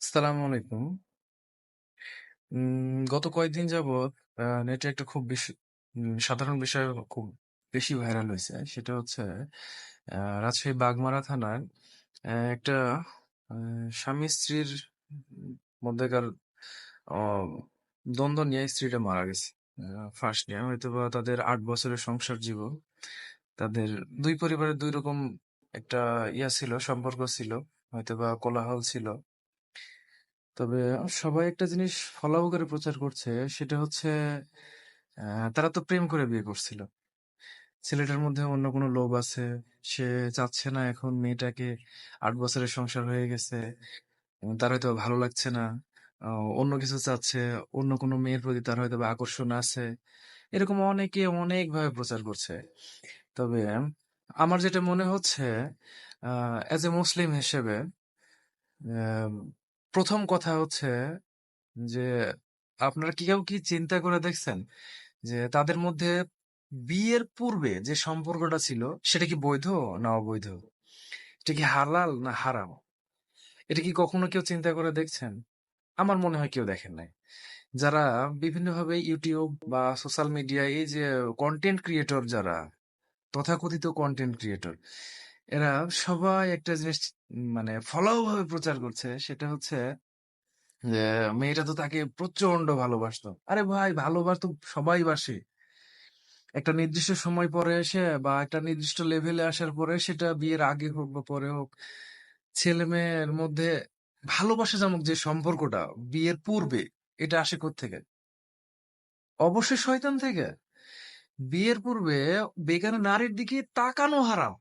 আসসালামু আলাইকুম। গত কয়েকদিন যাবৎ নেটে একটা খুব বেশি সাধারণ বিষয় খুব বেশি ভাইরাল হইছে। সেটা হচ্ছে রাজশাহী বাগমারা থানার একটা আ স্বামী-স্ত্রীর মধ্যেকার অ দ্বন্দ্ব নিয়ে স্ত্রীটা মারা গেছে। ফাঁস নিয়ে হয়তোবা তাদের ৮ বছরের সংসার জীবন। তাদের ২ পরিবারের ২ রকম একটা ছিল, সম্পর্ক ছিল। হয়তোবা কোলাহল ছিল। তবে সবাই একটা জিনিস ফলাও করে প্রচার করছে, সেটা হচ্ছে তারা তো প্রেম করে বিয়ে করছিল। ছেলেটার মধ্যে অন্য কোনো লোভ আছে। সে চাচ্ছে না এখন মেয়েটাকে ৮ বছরের সংসার হয়ে গেছে। তার হয়তো ভালো লাগছে না। আ অন্য কিছু চাচ্ছে, অন্য কোনো মেয়ের প্রতি তার হয়তোবা আকর্ষণ আছে। এরকম অনেকে অনেকভাবে প্রচার করছে। তবে আমার যেটা মনে হচ্ছে আ এজ এ মুসলিম হিসেবে অ্যাম ১ম কথা হচ্ছে যে আপনারা কি কেউ কি চিন্তা করে দেখছেন যে তাদের মধ্যে বিয়ের পূর্বে যে সম্পর্কটা ছিল সেটা কি বৈধ না অবৈধ? এটা কি হালাল না হারাম? এটা কি কখনো কেউ চিন্তা করে দেখছেন? আমার মনে হয় কেউ দেখেন নাই। যারা বিভিন্নভাবে ইউটিউব বা সোশ্যাল মিডিয়ায় এই যে কন্টেন্ট ক্রিয়েটর যারা, তথাকথিত কন্টেন্ট ক্রিয়েটর, এরা সবাই একটা জিনিস মানে ফলাও ভাবে প্রচার করছে, সেটা হচ্ছে যে মেয়েটা তো তাকে প্রচন্ড ভালোবাসতো। আরে ভাই, ভালোবাসতো সবাই বাসে। একটা নির্দিষ্ট সময় পরে এসে বা একটা নির্দিষ্ট লেভেলে আসার পরে, সেটা বিয়ের আগে হোক বা পরে হোক, ছেলে মেয়ের মধ্যে ভালোবাসা নামক যে সম্পর্কটা বিয়ের পূর্বে, এটা আসে কোত্থেকে? অবশ্যই শয়তান থেকে। বিয়ের পূর্বে বেগানা নারীর দিকে তাকানো হারাম।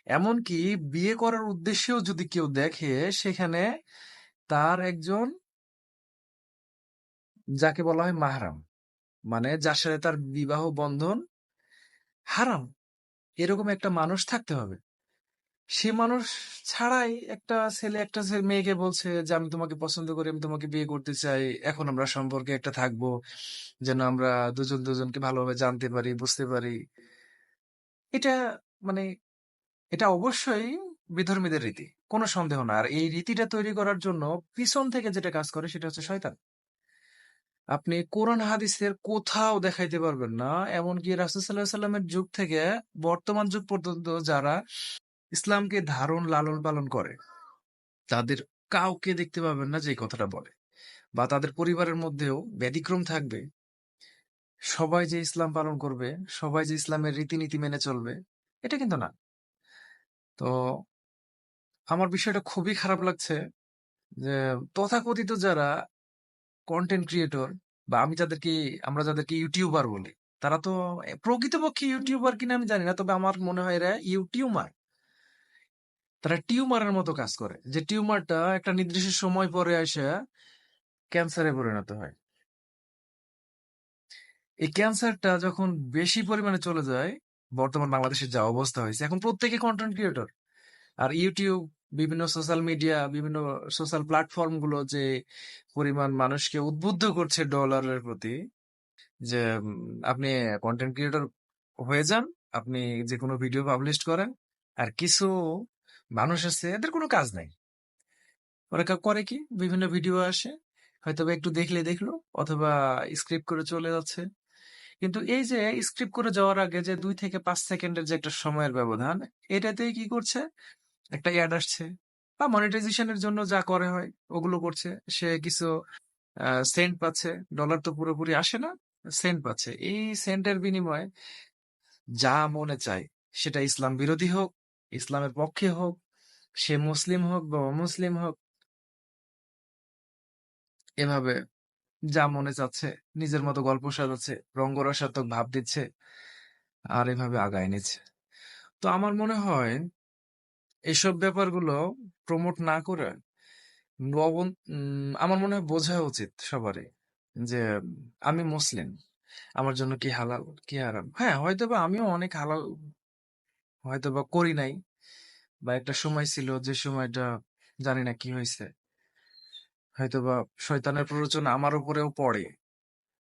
এমনকি বিয়ে করার উদ্দেশ্যেও যদি কেউ দেখে, সেখানে তার একজন, যাকে বলা হয় মাহরাম, মানে যার সাথে তার বিবাহ বন্ধন হারাম, এরকম একটা মানুষ থাকতে হবে। সে মানুষ ছাড়াই একটা ছেলে মেয়েকে বলছে যে আমি তোমাকে পছন্দ করি, আমি তোমাকে বিয়ে করতে চাই, এখন আমরা সম্পর্কে একটা থাকবো, যেন আমরা দুজন দুজনকে ভালোভাবে জানতে পারি, বুঝতে পারি। এটা মানে এটা অবশ্যই বিধর্মীদের রীতি, কোনো সন্দেহ না। আর এই রীতিটা তৈরি করার জন্য পিছন থেকে যেটা কাজ করে সেটা হচ্ছে শয়তান। আপনি কোরআন হাদিসের কোথাও দেখাইতে পারবেন না, এমনকি রাসূল সাল্লাল্লাহু আলাইহি সাল্লামের যুগ থেকে বর্তমান যুগ পর্যন্ত যারা ইসলামকে ধারণ লালন পালন করে, তাদের কাউকে দেখতে পাবেন না যে এই কথাটা বলে, বা তাদের পরিবারের মধ্যেও ব্যতিক্রম থাকবে। সবাই যে ইসলাম পালন করবে, সবাই যে ইসলামের রীতিনীতি মেনে চলবে, এটা কিন্তু না। তো আমার বিষয়টা খুবই খারাপ লাগছে যে তথাকথিত যারা কন্টেন্ট ক্রিয়েটর, বা আমরা যাদেরকে ইউটিউবার বলি, তারা তো প্রকৃতপক্ষে ইউটিউবার কিনা আমি জানি না, তবে আমার মনে হয় এরা ইউটিউবার। তারা টিউমারের মতো কাজ করে, যে টিউমারটা একটা নির্দিষ্ট সময় পরে এসে ক্যান্সারে পরিণত হয়। এই ক্যান্সারটা যখন বেশি পরিমাণে চলে যায়, বর্তমান বাংলাদেশের যা অবস্থা হয়েছে, এখন প্রত্যেকে কন্টেন্ট ক্রিয়েটর। আর ইউটিউব, বিভিন্ন সোশ্যাল মিডিয়া, বিভিন্ন সোশ্যাল প্ল্যাটফর্ম গুলো যে পরিমাণ মানুষকে উদ্বুদ্ধ করছে ডলারের প্রতি, যে আপনি কন্টেন্ট ক্রিয়েটর হয়ে যান, আপনি যে কোনো ভিডিও পাবলিশ করেন। আর কিছু মানুষ আছে, এদের কোনো কাজ নাই। ওরা করে কি, বিভিন্ন ভিডিও আসে, হয়তো বা একটু দেখলে দেখলো, অথবা স্ক্রিপ্ট করে চলে যাচ্ছে। কিন্তু এই যে স্ক্রিপ্ট করে যাওয়ার আগে যে 2 থেকে 5 সেকেন্ডের যে একটা সময়ের ব্যবধান, এটাতেই কি করছে, একটা অ্যাড আসছে, বা মনিটাইজেশনের জন্য যা করে হয় ওগুলো করছে। সে কিছু সেন্ট পাচ্ছে, ডলার তো পুরোপুরি আসে না, সেন্ট পাচ্ছে। এই সেন্টের বিনিময়ে যা মনে চায়, সেটা ইসলাম বিরোধী হোক, ইসলামের পক্ষে হোক, সে মুসলিম হোক বা অমুসলিম হোক, এভাবে যা মনে চাচ্ছে নিজের মতো গল্প সাজাচ্ছে, রঙ্গরসাত্মক ভাব দিচ্ছে, আর এভাবে আগায় নিচ্ছে। তো আমার মনে হয় এসব ব্যাপারগুলো প্রমোট না করে আমার মনে হয় বোঝা উচিত সবারই যে আমি মুসলিম, আমার জন্য কি হালাল কি হারাম। হ্যাঁ, হয়তোবা আমিও অনেক হালাল হয়তোবা করি নাই, বা একটা সময় ছিল যে সময়টা জানি না কি হয়েছে, হয়তোবা শয়তানের প্ররোচনা আমার উপরেও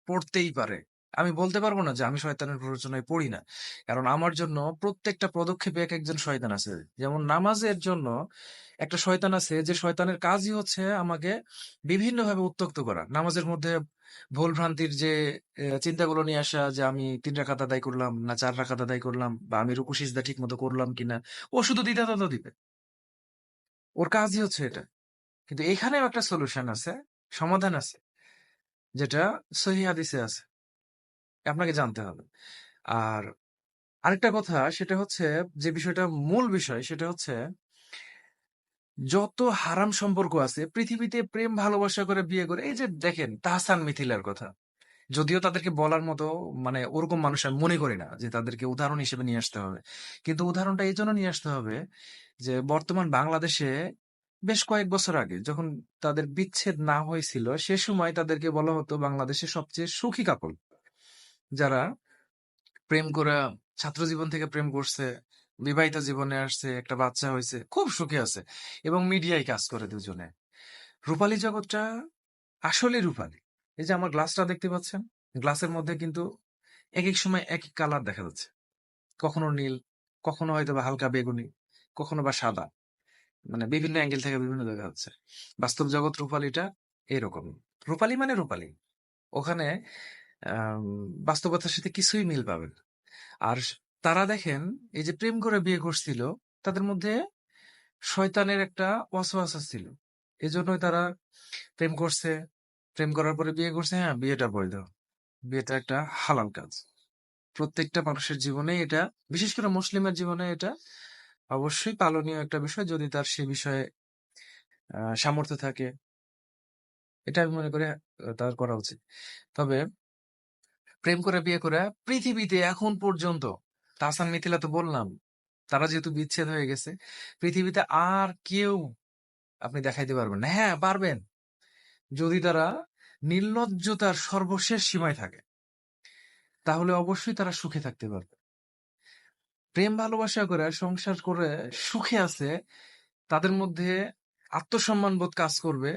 পড়তেই পারে। আমি বলতে পারবো না যে আমি শয়তানের প্ররোচনায় পড়ি না। কারণ আমার জন্য প্রত্যেকটা পদক্ষেপে একেকজন শয়তান আছে। যেমন নামাজের জন্য একটা শয়তান আছে যে শয়তানের কাজই হচ্ছে আমাকে বিভিন্নভাবে উত্ত্যক্ত করা। নামাজের মধ্যে ভুল-ভ্রান্তির যে চিন্তাগুলো নিয়ে আসা যে আমি ৩ রাকাত আদায় করলাম না ৪ রাকাত আদায় করলাম বা আমি রুকু সিজদা ঠিকমতো করলাম কিনা। ও শুধু দ্বিধাদ্বন্দ্ব দিবে। ওর কাজই হচ্ছে এটা। কিন্তু এখানেও একটা সলিউশন আছে, সমাধান আছে। যেটা সহিহ হাদিসে আছে। আপনাকে জানতে হবে। আর আরেকটা কথা সেটা হচ্ছে যে বিষয়টা মূল বিষয় সেটা হচ্ছে যত হারাম সম্পর্ক আছে পৃথিবীতে প্রেম ভালোবাসা করে বিয়ে করে এই যে দেখেন তাহসান মিথিলার কথা যদিও তাদেরকে বলার মতো মানে ওরকম মানুষ আমি মনে করি না যে তাদেরকে উদাহরণ হিসেবে নিয়ে আসতে হবে কিন্তু উদাহরণটা এই জন্য নিয়ে আসতে হবে যে বর্তমান বাংলাদেশে বেশ কয়েক বছর আগে যখন তাদের বিচ্ছেদ না হয়েছিল সে সময় তাদেরকে বলা হতো বাংলাদেশের সবচেয়ে সুখী কাপল যারা প্রেম করা ছাত্র জীবন থেকে প্রেম করছে বিবাহিত জীবনে আসছে একটা বাচ্চা হয়েছে খুব সুখে আছে এবং মিডিয়ায় কাজ করে দুজনে রূপালী জগৎটা আসলে রূপালী এই যে আমার গ্লাসটা দেখতে পাচ্ছেন গ্লাসের মধ্যে কিন্তু এক এক সময় এক এক কালার দেখা যাচ্ছে কখনো নীল কখনো হয়তো বা হালকা বেগুনি কখনো বা সাদা মানে বিভিন্ন অ্যাঙ্গেল থেকে বিভিন্ন দেখা যাচ্ছে বাস্তব জগৎ রূপালীটা এরকম রূপালী মানে রূপালী ওখানে আম, বাস্তবতার সাথে কিছুই মিল পাবেন না। আর তারা দেখেন এই যে প্রেম করে বিয়ে করছিল তাদের মধ্যে শয়তানের একটা ওয়াসওয়াসা ছিল এজন্যই তারা প্রেম করছে প্রেম করার পরে বিয়ে করছে হ্যাঁ বিয়েটা বৈধ বিয়েটা একটা হালাল কাজ প্রত্যেকটা মানুষের জীবনে এটা বিশেষ করে মুসলিমের জীবনে এটা অবশ্যই পালনীয় একটা বিষয় যদি তার সে বিষয়ে সামর্থ্য থাকে এটা আমি মনে করি তার করা উচিত তবে প্রেম করে বিয়ে করে পৃথিবীতে এখন পর্যন্ত তাহসান মিথিলা তো বললাম তারা যেহেতু বিচ্ছেদ হয়ে গেছে পৃথিবীতে আর কেউ আপনি দেখাইতে পারবেন না হ্যাঁ পারবেন যদি তারা নির্লজ্জতার সর্বশেষ সীমায় থাকে তাহলে অবশ্যই তারা সুখে থাকতে পারবে প্রেম ভালোবাসা করে সংসার করে সুখে আছে তাদের মধ্যে আত্মসম্মান বোধ কাজ করবে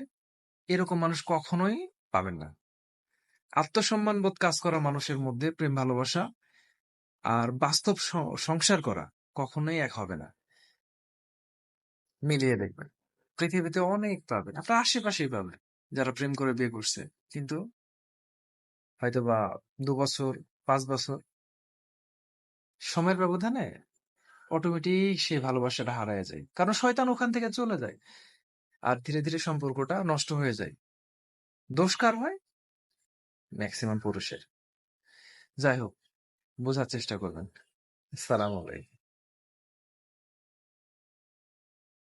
এরকম মানুষ কখনোই পাবেন না আত্মসম্মান বোধ কাজ করা মানুষের মধ্যে প্রেম ভালোবাসা আর বাস্তব সংসার করা কখনোই এক হবে না মিলিয়ে দেখবেন পৃথিবীতে অনেক পাবেন আপনার আশেপাশেই পাবেন যারা প্রেম করে বিয়ে করছে কিন্তু হয়তোবা ২ বছর ৫ বছর সময়ের ব্যবধানে অটোমেটিক সে ভালোবাসাটা হারায় যায় কারণ শয়তান ওখান থেকে চলে যায় আর ধীরে ধীরে সম্পর্কটা নষ্ট হয়ে যায় দোষ কার হয় ম্যাক্সিমাম পুরুষের যাই হোক বোঝার চেষ্টা করবেন সালাম আলাইকুম